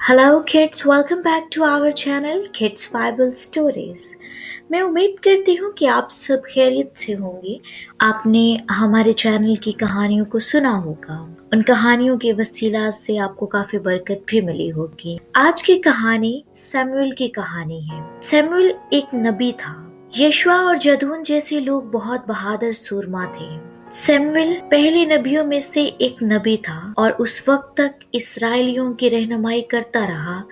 Hello kids, welcome back to our channel kids Bible stories. मैं उम्मीद करती हूँ कि आप सब खैरियत से होंगे। आपने हमारे चैनल की कहानियों को सुना होगा। उन कहानियों के वसीला से आपको काफी बरकत भी मिली होगी। आज की कहानी सैमुएल की कहानी है। सैमुएल एक नबी था। यशुआ और जदून जैसे लोग बहुत बहादुर सूरमा थे। सैमुएल पहले नबियों में से एक नबी था और उस वक्त तक इसराइलियों की रहनुमाई करता रहा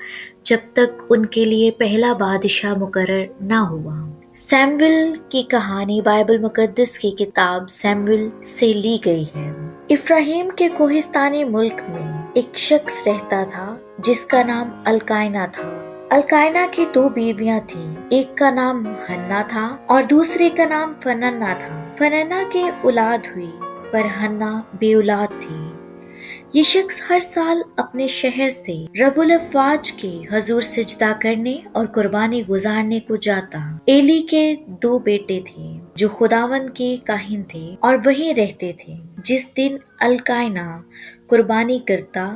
जब तक उनके लिए पहला बादशाह मुकर्रर न हुआ। सैमुएल की कहानी बाइबल मुकद्दस की किताब सैमुएल से ली गई है। इफ्राहिम के कोहिस्तानी मुल्क में एक शख्स रहता था जिसका नाम अल्कायना था। अल्कायना की दो बीवियां थीं। एक का नाम हन्ना था और दूसरे का नाम फनन्ना था। फनन्ना के औलाद हुई पर हन्ना बेऔलाद थी। ये शख्स हर साल अपने शहर से रबुल अफ़वाज के हजूर सिजदा करने और कुर्बानी गुजारने को जाता। एली के दो बेटे थे जो खुदावन के काहिन थे और वहीं रहते थे। जिस दिन अल्कायना कुर्बानी करता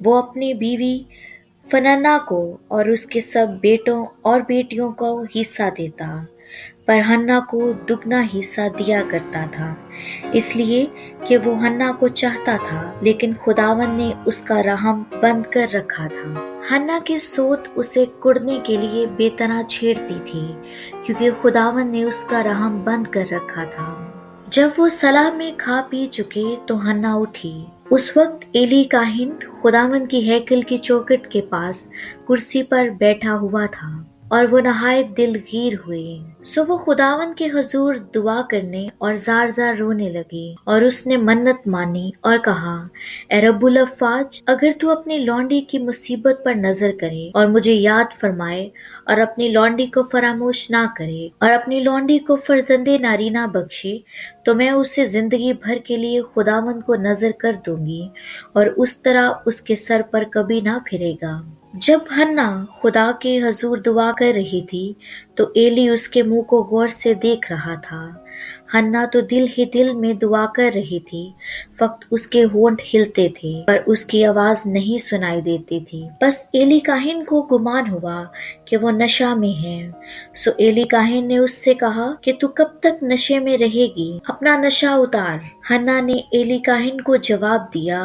वो अपनी बीवी फनन्ना को और उसके सब बेटों और बेटियों को हिस्सा देता, पर हन्ना को दुगना हिस्सा दिया करता था, इसलिए कि वो हन्ना को चाहता था, लेकिन खुदावन ने उसका रहम बंद कर रखा था। हन्ना की सोत उसे कुड़ने के लिए बेतना छेड़ती थी, क्योंकि खुदावन ने उसका रहम बंद कर रखा था। जब वो सलाह में खा पी चुके तो हन्ना उठी। उस वक्त एली काहिन खुदावन की हैकल की चौखट के पास कुर्सी पर बैठा हुआ था और वो नहायत दिलगीर हुए। सो वो खुदावन के हुजूर दुआ करने और जार जार रोने लगी और उसने मन्नत मानी और कहा, ए रब्बुल अफ़्फ़ाज, अगर तू अपनी लौंडी की मुसीबत पर नजर करे और मुझे याद फरमाए और अपनी लौंडी को फरामोश ना करे और अपनी लौंडी को फर्जंदे नारीना बख्शे, तो मैं उसे जिंदगी भर के लिए खुदावन को नजर कर दूंगी और उस तरह उसके सर पर कभी ना फिरेगा। जब हन्ना खुदा के हजूर दुआ कर रही थी तो एली उसके मुंह को गौर से देख रहा था। हन्ना तो दिल ही दिल में दुआ कर रही थी, फक्त उसके होंठ हिलते थे पर उसकी आवाज नहीं सुनाई देती थी। बस एली काहिन को गुमान हुआ कि वो नशा में है। सो एली काहिन ने उससे कहा कि तू कब तक नशे में रहेगी, अपना नशा उतार। हन्ना ने एली काहिन को जवाब दिया,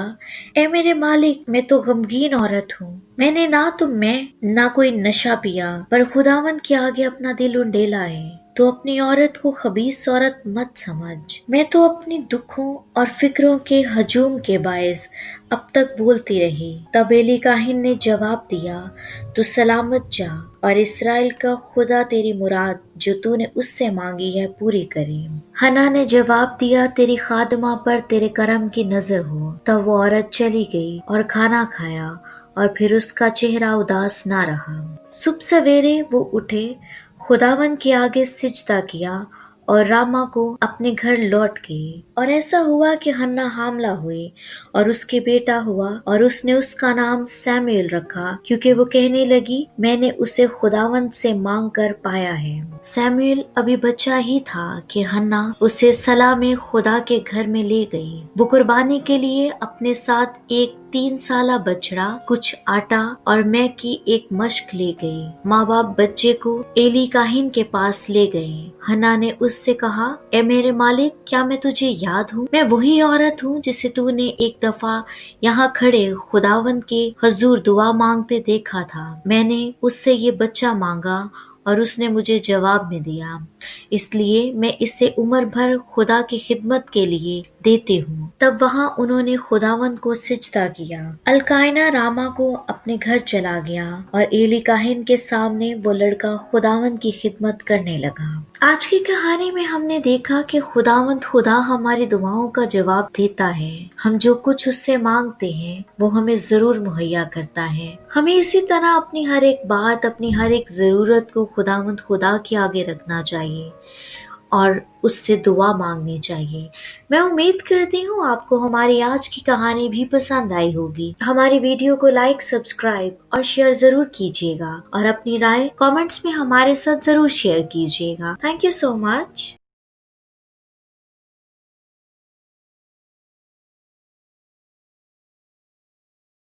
ए मेरे मालिक, मैं तो गमगीन औरत हूँ। मैंने ना कोई नशा पिया, पर खुदावन के आगे अपना दिल उंडेला है। तो अपनी औरत को खबीस औरत मत समझ। मैं तो अपनी दुखों और फिक्रों के हजूम के बायस अब तक बोलती रही। तब एली काहिन ने जवाब दिया, तू सलामत जा और इसराइल का खुदा तेरी मुराद जो तूने उससे मांगी है पूरी करे। हन्ना ने जवाब दिया, तेरी खादमा पर तेरे करम की नजर हो। तब वो औरत चली गई और खाना खाया और फिर उसका चेहरा उदास ना रहा। सुबह सवेरे वो उठे, खुदावन के आगे सिजदा किया और रामा को अपने घर लौट गए। और ऐसा हुआ कि हन्ना हामला हुई और उसके बेटा हुआ और उसने उसका नाम सैमुएल रखा, क्योंकि वो कहने लगी, मैंने उसे खुदावन से मांग कर पाया है। सैमुएल अभी बच्चा ही था कि हन्ना उसे सलाह में खुदा के घर में ले गई। वो कुर्बानी के लिए अपने साथ एक 3 साला बछड़ा, कुछ आटा और मैं की एक मश्क ले गई। माँ बाप बच्चे को एली काहिन के पास ले गए। हन्ना ने उससे कहा, ए मेरे मालिक, क्या मैं तुझे याद हूँ? मैं वही औरत हूँ जिसे तूने एक दफा यहाँ खड़े खुदावन के हजूर दुआ मांगते देखा था। मैंने उससे ये बच्चा मांगा और उसने मुझे जवाब में दिया, इसलिए मैं इसे उम्र भर खुदा की खिदमत के लिए देती हूँ। तब वहाँ उन्होंने खुदावन को सिजदा किया। अल्कायना रामा को अपने घर चला गया और एली काहिन के सामने वो लड़का खुदावन की खिदमत करने लगा। आज की कहानी में हमने देखा कि खुदावंद खुदा हमारी दुआओं का जवाब देता है। हम जो कुछ उससे मांगते हैं वो हमें जरूर मुहैया करता है। हमें इसी तरह अपनी हर एक बात, अपनी हर एक जरूरत को खुदावंद खुदा के आगे रखना चाहिए और उससे दुआ मांगनी चाहिए। मैं उम्मीद करती हूँ आपको हमारी आज की कहानी भी पसंद आई होगी। हमारी वीडियो को लाइक, सब्सक्राइब और शेयर जरूर कीजिएगा और अपनी राय कमेंट्स में हमारे साथ जरूर शेयर कीजिएगा। Thank you so much.